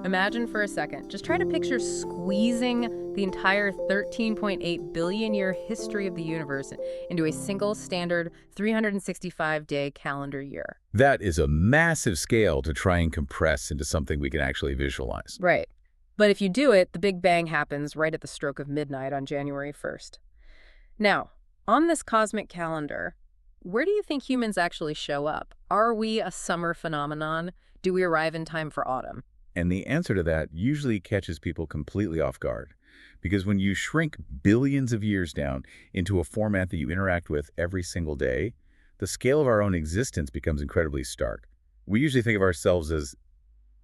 Imagine for a second, just try to picture squeezing the entire 13.8 billion year history of the universe into a single standard 365-day calendar year. That is a massive scale to try and compress into something we can actually visualize. Right. But if you do it, the Big Bang happens right at the stroke of midnight on January 1st. Now, on this cosmic calendar, where do you think humans actually show up? Are we a summer phenomenon? Do we arrive in time for autumn? And the answer to that usually catches people completely off guard. Because when you shrink billions of years down into a format that you interact with every single day, the scale of our own existence becomes incredibly stark. We usually think of ourselves as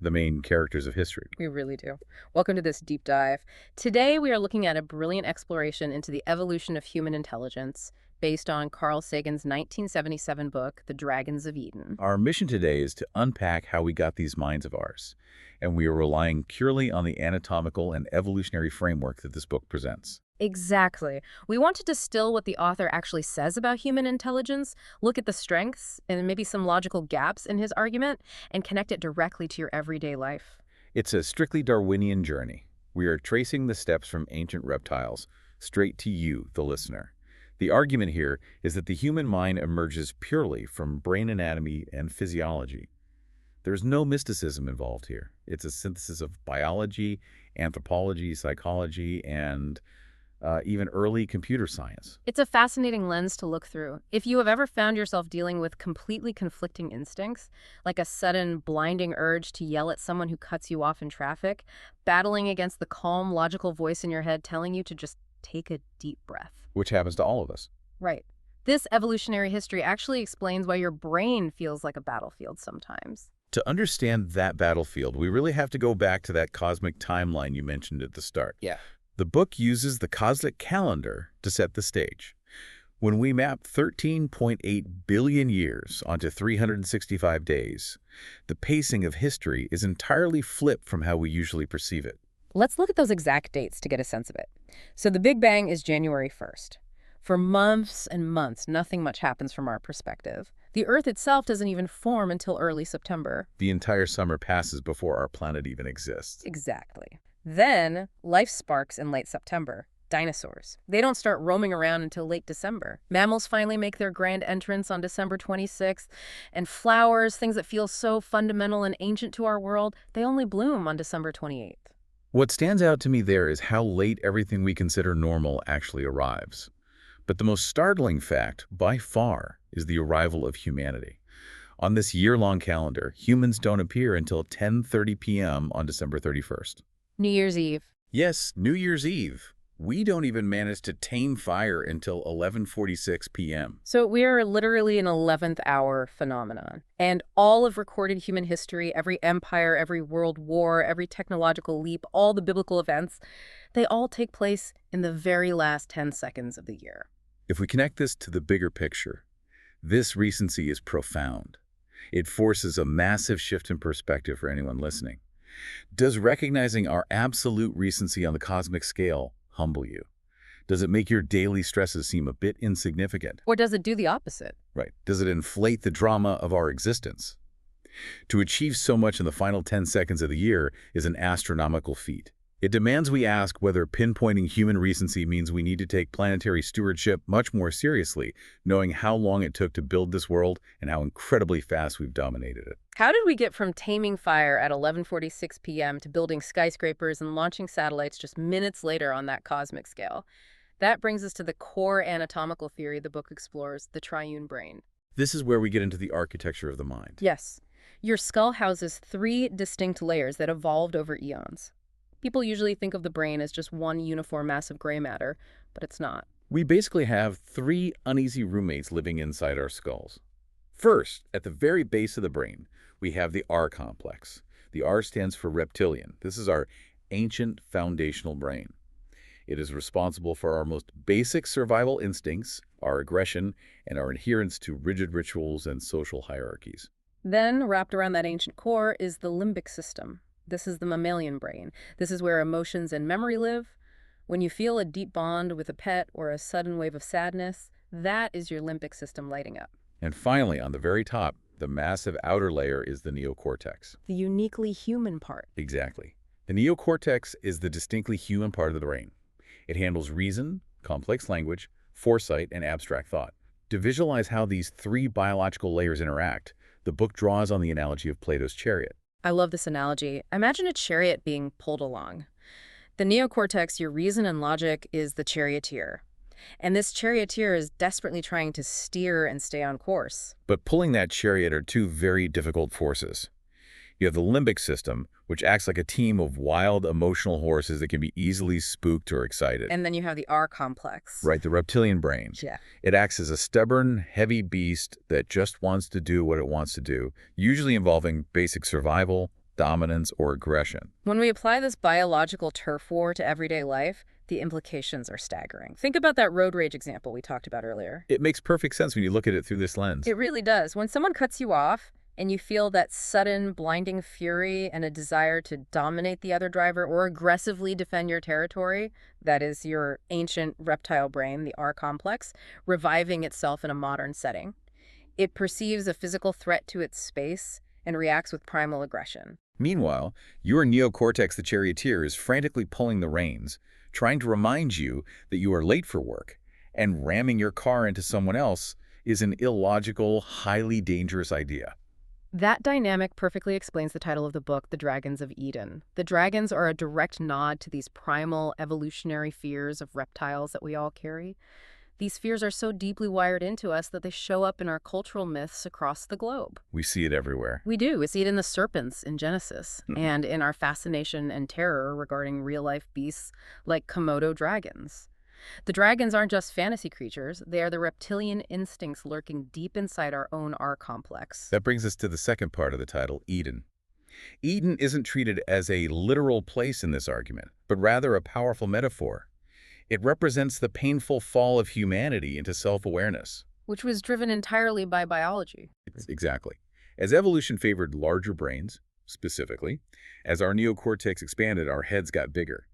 the main characters of history. We really do. Welcome to this deep dive. Today, we are looking at a brilliant exploration into the evolution of human intelligence based on Carl Sagan's 1977 book, The Dragons of Eden. Our mission today is to unpack how we got these minds of ours, and we are relying purely on the anatomical and evolutionary framework that this book presents. Exactly. We want to distill what the author actually says about human intelligence, look at the strengths and maybe some logical gaps in his argument, and connect it directly to your everyday life. It's a strictly Darwinian journey. We are tracing the steps from ancient reptiles straight to you, the listener. The argument here is that the human mind emerges purely from brain anatomy and physiology. There's no mysticism involved here. It's a synthesis of biology, anthropology, psychology, and even early computer science. It's a fascinating lens to look through. If you have ever found yourself dealing with completely conflicting instincts, like a sudden blinding urge to yell at someone who cuts you off in traffic, battling against the calm, logical voice in your head telling you to just take a deep breath. Which happens to all of us. Right. This evolutionary history actually explains why your brain feels like a battlefield sometimes. To understand that battlefield, we really have to go back to that cosmic timeline you mentioned at the start. Yeah. The book uses the cosmic calendar to set the stage. When we map 13.8 billion years onto 365 days, the pacing of history is entirely flipped from how we usually perceive it. Let's look at those exact dates to get a sense of it. So the Big Bang is January 1st. For months and months, nothing much happens from our perspective. The Earth itself doesn't even form until early September. The entire summer passes before our planet even exists. Exactly. Then, life sparks in late September. Dinosaurs. They don't start roaming around until late December. Mammals finally make their grand entrance on December 26th. And flowers, things that feel so fundamental and ancient to our world, they only bloom on December 28th. What stands out to me there is how late everything we consider normal actually arrives. But the most startling fact, by far, is the arrival of humanity. On this year-long calendar, humans don't appear until 10:30 p.m. on December 31st. New Year's Eve. Yes, New Year's Eve. We don't even manage to tame fire until 11:46 p.m. So we are literally an 11th hour phenomenon. And all of recorded human history, every empire, every world war, every technological leap, all the biblical events, they all take place in the very last 10 seconds of the year. If we connect this to the bigger picture, this recency is profound. It forces a massive shift in perspective for anyone listening. Does recognizing our absolute recency on the cosmic scale humble you? Does it make your daily stresses seem a bit insignificant? Or does it do the opposite? Right. Does it inflate the drama of our existence? To achieve so much in the final 10 seconds of the year is an astronomical feat. It demands we ask whether pinpointing human recency means we need to take planetary stewardship much more seriously, knowing how long it took to build this world and how incredibly fast we've dominated it. How did we get from taming fire at 11:46 p.m. to building skyscrapers and launching satellites just minutes later on that cosmic scale? That brings us to the core anatomical theory the book explores, the triune brain. This is where we get into the architecture of the mind. Yes. Your skull houses 3 distinct layers that evolved over eons. People usually think of the brain as just one uniform mass of gray matter, but it's not. We basically have 3 uneasy roommates living inside our skulls. First, at the very base of the brain, we have the R complex. The R stands for reptilian. This is our ancient foundational brain. It is responsible for our most basic survival instincts, our aggression, and our adherence to rigid rituals and social hierarchies. Then, wrapped around that ancient core is the limbic system. This is the mammalian brain. This is where emotions and memory live. When you feel a deep bond with a pet or a sudden wave of sadness, that is your limbic system lighting up. And finally, on the very top, The massive outer layer is the neocortex. The uniquely human part. Exactly. The neocortex is the distinctly human part of the brain. It handles reason, complex language, foresight, and abstract thought. To visualize how these three biological layers interact, the book draws on the analogy of Plato's chariot. I love this analogy. Imagine a chariot being pulled along. The neocortex, your reason and logic, is the charioteer. And this charioteer is desperately trying to steer and stay on course. But pulling that chariot are two very difficult forces. You have the limbic system, which acts like a team of wild, emotional horses that can be easily spooked or excited. And then you have the R complex. Right, the reptilian brain. Yeah. It acts as a stubborn, heavy beast that just wants to do what it wants to do, usually involving basic survival, dominance, or aggression. When we apply this biological turf war to everyday life, the implications are staggering. Think about that road rage example we talked about earlier. It makes perfect sense when you look at it through this lens. It really does. When someone cuts you off, and you feel that sudden, blinding fury and a desire to dominate the other driver or aggressively defend your territory, that is your ancient reptile brain, the R complex, reviving itself in a modern setting. It perceives a physical threat to its space and reacts with primal aggression. Meanwhile, your neocortex, the charioteer, is frantically pulling the reins, trying to remind you that you are late for work, and ramming your car into someone else is an illogical, highly dangerous idea. That dynamic perfectly explains the title of the book, The Dragons of Eden. The dragons are a direct nod to these primal evolutionary fears of reptiles that we all carry. These fears are so deeply wired into us that they show up in our cultural myths across the globe. We see it everywhere. We do. We see it in the serpents in Genesis and in our fascination and terror regarding real-life beasts like Komodo dragons. The dragons aren't just fantasy creatures, they are the reptilian instincts lurking deep inside our own R complex. That brings us to the second part of the title, Eden. Eden isn't treated as a literal place in this argument, but rather a powerful metaphor. It represents the painful fall of humanity into self-awareness. Which was driven entirely by biology. Exactly. As evolution favored larger brains, specifically, as our neocortex expanded, our heads got bigger.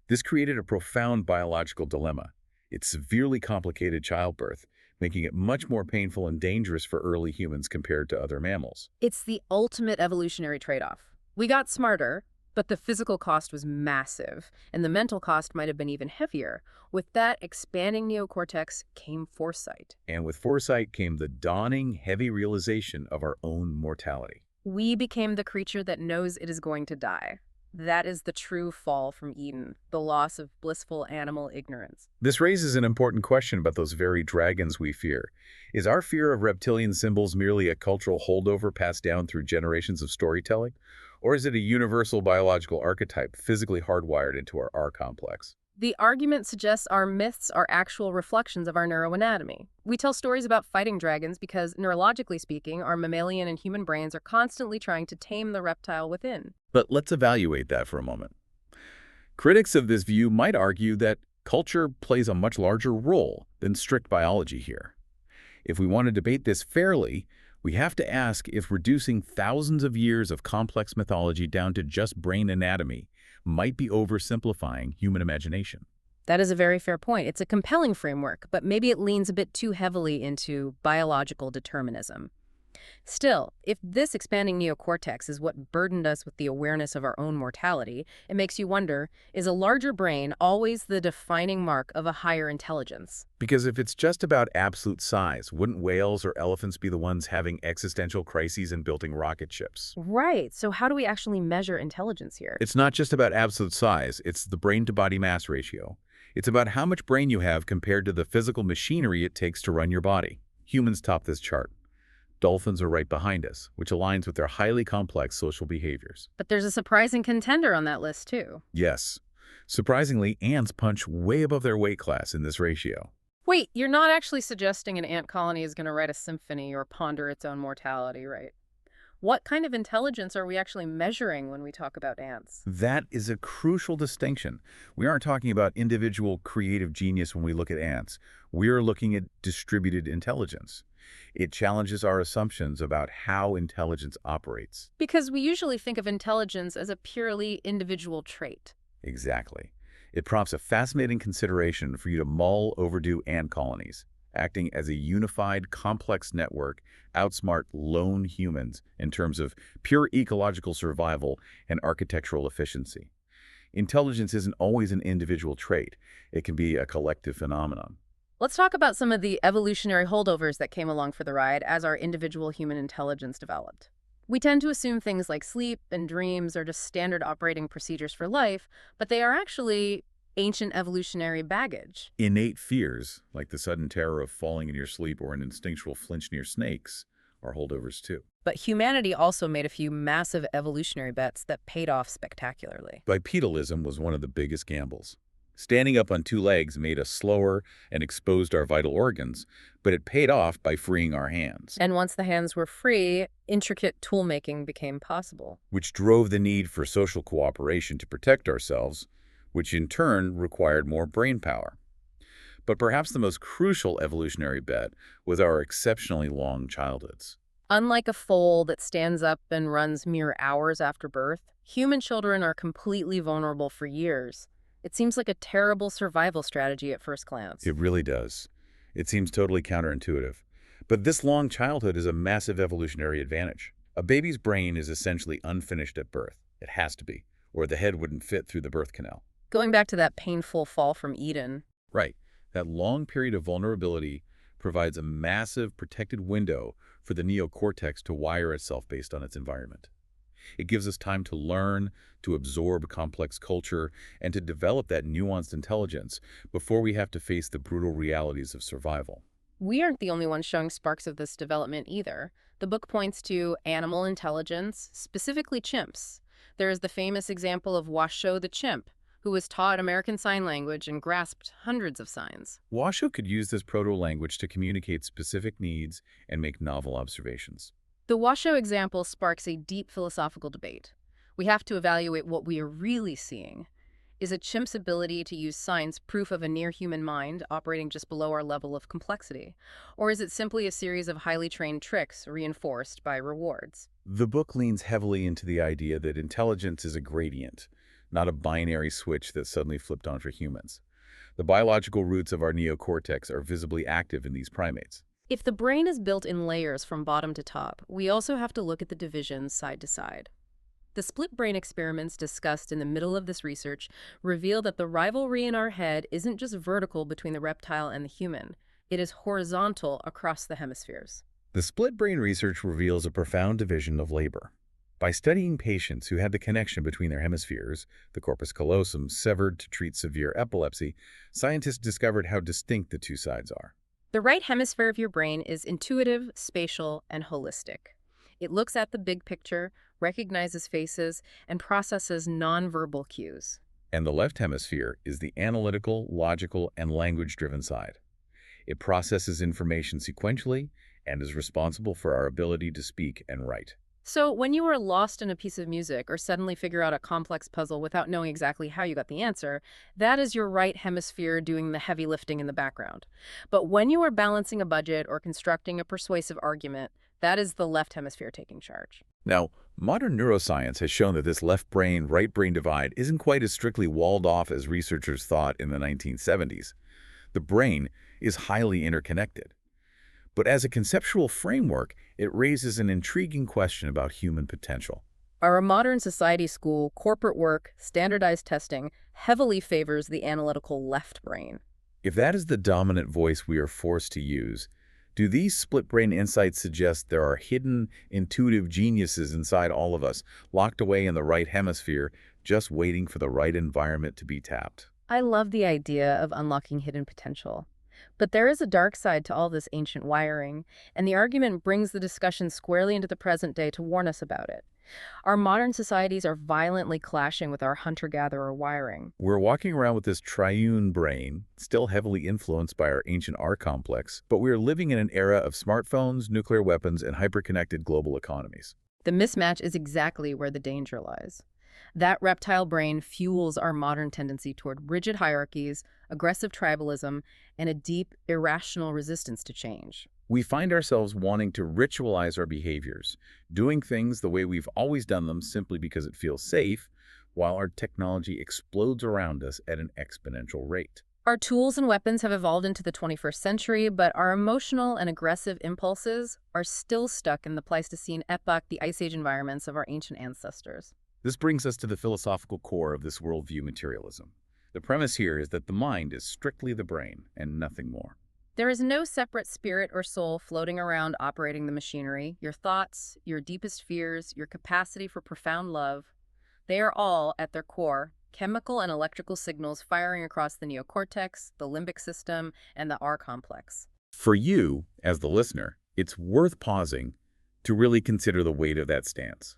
This created a profound biological dilemma. It severely complicated childbirth, making it much more painful and dangerous for early humans compared to other mammals. It's the ultimate evolutionary trade-off. We got smarter, but the physical cost was massive, and the mental cost might have been even heavier. With that expanding neocortex came foresight. And with foresight came the dawning, heavy realization of our own mortality. We became the creature that knows it is going to die. That is the true fall from Eden, the loss of blissful animal ignorance. This raises an important question about those very dragons we fear. Is our fear of reptilian symbols merely a cultural holdover passed down through generations of storytelling? Or is it a universal biological archetype physically hardwired into our R complex? The argument suggests our myths are actual reflections of our neuroanatomy. We tell stories about fighting dragons because, neurologically speaking, our mammalian and human brains are constantly trying to tame the reptile within. But let's evaluate that for a moment. Critics of this view might argue that culture plays a much larger role than strict biology here. If we want to debate this fairly, we have to ask if reducing thousands of years of complex mythology down to just brain anatomy might be oversimplifying human imagination. That is a very fair point. It's a compelling framework, but maybe it leans a bit too heavily into biological determinism. Still, if this expanding neocortex is what burdened us with the awareness of our own mortality, it makes you wonder, is a larger brain always the defining mark of a higher intelligence? Because if it's just about absolute size, wouldn't whales or elephants be the ones having existential crises and building rocket ships? Right. So how do we actually measure intelligence here? It's not just about absolute size, it's the brain-to-body mass ratio. It's about how much brain you have compared to the physical machinery it takes to run your body. Humans top this chart. Dolphins are right behind us, which aligns with their highly complex social behaviors. But there's a surprising contender on that list, too. Yes. Surprisingly, ants punch way above their weight class in this ratio. Wait, you're not actually suggesting an ant colony is going to write a symphony or ponder its own mortality, right? What kind of intelligence are we actually measuring when we talk about ants? That is a crucial distinction. We aren't talking about individual creative genius when we look at ants. We're looking at distributed intelligence. It challenges our assumptions about how intelligence operates. Because we usually think of intelligence as a purely individual trait. Exactly. It prompts a fascinating consideration for you to mull overdue ant colonies. acting as a unified, complex network, outsmart lone humans in terms of pure ecological survival and architectural efficiency. Intelligence isn't always an individual trait. It can be a collective phenomenon. Let's talk about some of the evolutionary holdovers that came along for the ride as our individual human intelligence developed. We tend to assume things like sleep and dreams are just standard operating procedures for life, but they are actually ancient evolutionary baggage. Innate fears, like the sudden terror of falling in your sleep or an instinctual flinch near snakes, are holdovers too. But humanity also made a few massive evolutionary bets that paid off spectacularly. Bipedalism was one of the biggest gambles. Standing up on two legs made us slower and exposed our vital organs, but it paid off by freeing our hands, And once the hands were free, intricate tool-making became possible. which drove the need for social cooperation to protect ourselves, which in turn required more brain power. But perhaps the most crucial evolutionary bet was our exceptionally long childhoods. Unlike a foal that stands up and runs mere hours after birth, human children are completely vulnerable for years. It seems like a terrible survival strategy at first glance. It really does. It seems totally counterintuitive. But this long childhood is a massive evolutionary advantage. A baby's brain is essentially unfinished at birth. It has to be, or the head wouldn't fit through the birth canal. Going back to that painful fall from Eden, Right. That long period of vulnerability provides a massive protected window for the neocortex to wire itself based on its environment. It gives us time to learn, to absorb complex culture, and to develop that nuanced intelligence before we have to face the brutal realities of survival. we aren't the only ones showing sparks of this development either. The book points to animal intelligence, specifically chimps. There is the famous example of Washoe the chimp, who was taught American Sign Language and grasped hundreds of signs. Washoe could use this proto-language to communicate specific needs and make novel observations. The Washoe example sparks a deep philosophical debate. We have to evaluate what we are really seeing. Is a chimp's ability to use signs proof of a near-human mind operating just below our level of complexity? Or is it simply a series of highly trained tricks reinforced by rewards? The book leans heavily into the idea that intelligence is a gradient, not a binary switch that suddenly flipped on for humans. The biological roots of our neocortex are visibly active in these primates. If the brain is built in layers from bottom to top, we also have to look at the divisions side to side. The split brain experiments discussed in the middle of this research reveal that the rivalry in our head isn't just vertical between the reptile and the human. It is horizontal across the hemispheres. The split brain research reveals a profound division of labor. By studying patients who had the connection between their hemispheres, the corpus callosum severed to treat severe epilepsy, scientists discovered how distinct the two sides are. The right hemisphere of your brain is intuitive, spatial, and holistic. It looks at the big picture, recognizes faces, and processes nonverbal cues. And the left hemisphere is the analytical, logical, and language-driven side. It processes information sequentially and is responsible for our ability to speak and write. So when you are lost in a piece of music or suddenly figure out a complex puzzle without knowing exactly how you got the answer, that is your right hemisphere doing the heavy lifting in the background. But when you are balancing a budget or constructing a persuasive argument, that is the left hemisphere taking charge. Now, modern neuroscience has shown that this left brain, right brain divide isn't quite as strictly walled off as researchers thought in the 1970s. The brain is highly interconnected. But as a conceptual framework, it raises an intriguing question about human potential. Our modern society school, corporate work, standardized testing heavily favors the analytical left brain. If that is the dominant voice we are forced to use, do these split-brain insights suggest there are hidden, intuitive geniuses inside all of us, locked away in the right hemisphere, just waiting for the right environment to be tapped? I love the idea of unlocking hidden potential. But there is a dark side to all this ancient wiring, and the argument brings the discussion squarely into the present day to warn us about it. Our modern societies are violently clashing with our hunter-gatherer wiring. We're walking around with this triune brain, still heavily influenced by our ancient R complex, but we're living in an era of smartphones, nuclear weapons, and hyper-connected global economies. The mismatch is exactly where the danger lies. That reptile brain fuels our modern tendency toward rigid hierarchies, aggressive tribalism, and a deep, irrational resistance to change. We find ourselves wanting to ritualize our behaviors, doing things the way we've always done them simply because it feels safe, while our technology explodes around us at an exponential rate. Our tools and weapons have evolved into the 21st century, but our emotional and aggressive impulses are still stuck in the Pleistocene epoch, the Ice Age environments of our ancient ancestors. This brings us to the philosophical core of this worldview materialism. The premise here is that the mind is strictly the brain and nothing more. There is no separate spirit or soul floating around operating the machinery. Your thoughts, your deepest fears, your capacity for profound love, they are all, at their core, chemical and electrical signals firing across the neocortex, the limbic system, and the R complex. For you, as the listener, it's worth pausing to really consider the weight of that stance.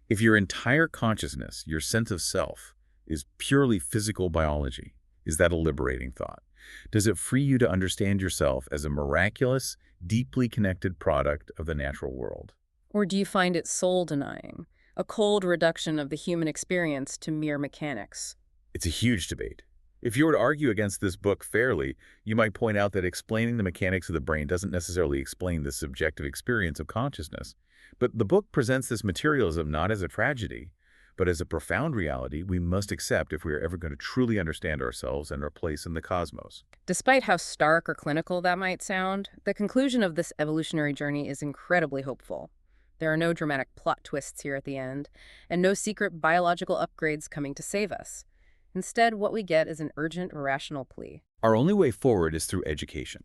If your entire consciousness, your sense of self, is purely physical biology, is that a liberating thought? Does it free you to understand yourself as a miraculous, deeply connected product of the natural world? Or do you find it soul-denying, a cold reduction of the human experience to mere mechanics? It's a huge debate. If you were to argue against this book fairly, you might point out that explaining the mechanics of the brain doesn't necessarily explain the subjective experience of consciousness. But the book presents this materialism not as a tragedy, but as a profound reality we must accept if we are ever going to truly understand ourselves and our place in the cosmos. Despite how stark or clinical that might sound, the conclusion of this evolutionary journey is incredibly hopeful. There are no dramatic plot twists here at the end, and no secret biological upgrades coming to save us. Instead, what we get is an urgent, rational plea. Our only way forward is through education.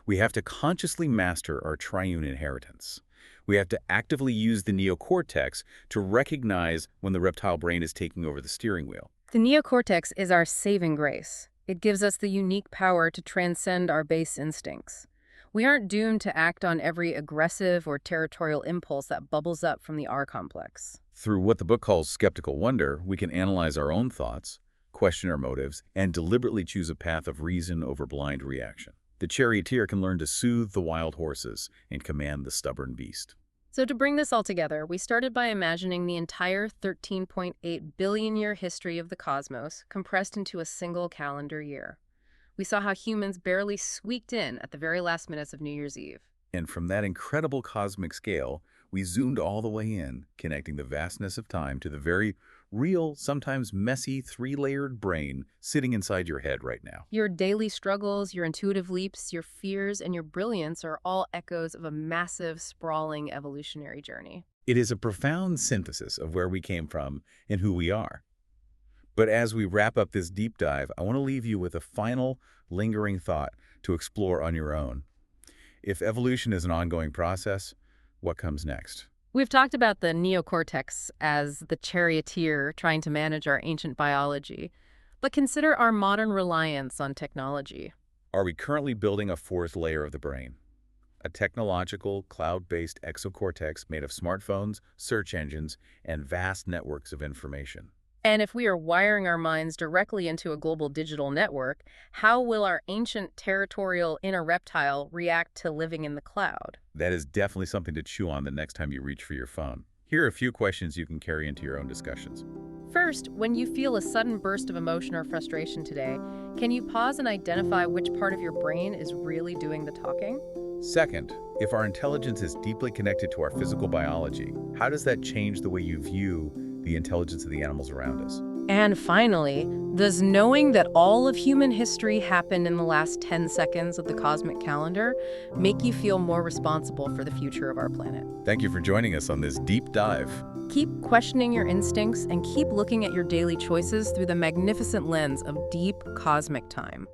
We have to consciously master our triune inheritance. We have to actively use the neocortex to recognize when the reptile brain is taking over the steering wheel. The neocortex is our saving grace. It gives us the unique power to transcend our base instincts. We aren't doomed to act on every aggressive or territorial impulse that bubbles up from the R complex. Through what the book calls skeptical wonder, we can analyze our own thoughts, question our motives, and deliberately choose a path of reason over blind reaction. The charioteer can learn to soothe the wild horses and command the stubborn beast. So to bring this all together, we started by imagining the entire 13.8 billion year history of the cosmos compressed into a single calendar year. We saw how humans barely squeaked in at the very last minutes of New Year's Eve. And from that incredible cosmic scale, we zoomed all the way in, connecting the vastness of time to the very real, sometimes messy, three-layered brain sitting inside your head right now. Your daily struggles, your intuitive leaps, your fears, and your brilliance are all echoes of a massive, sprawling evolutionary journey. It is a profound synthesis of where we came from and who we are. But as we wrap up this deep dive, I want to leave you with a final, lingering thought to explore on your own. If evolution is an ongoing process, what comes next? We've talked about the neocortex as the charioteer trying to manage our ancient biology, but consider our modern reliance on technology. Are we currently building a fourth layer of the brain? A technological, cloud-based exocortex made of smartphones, search engines, and vast networks of information. And if we are wiring our minds directly into a global digital network, how will our ancient territorial inner reptile react to living in the cloud? That is definitely something to chew on the next time you reach for your phone. Here are a few questions you can carry into your own discussions. First, when you feel a sudden burst of emotion or frustration today, can you pause and identify which part of your brain is really doing the talking? Second, if our intelligence is deeply connected to our physical biology, how does that change the way you view the intelligence of the animals around us? And finally, does knowing that all of human history happened in the last 10 seconds of the cosmic calendar make you feel more responsible for the future of our planet? Thank you for joining us on this deep dive. Keep questioning your instincts and keep looking at your daily choices through the magnificent lens of deep cosmic time.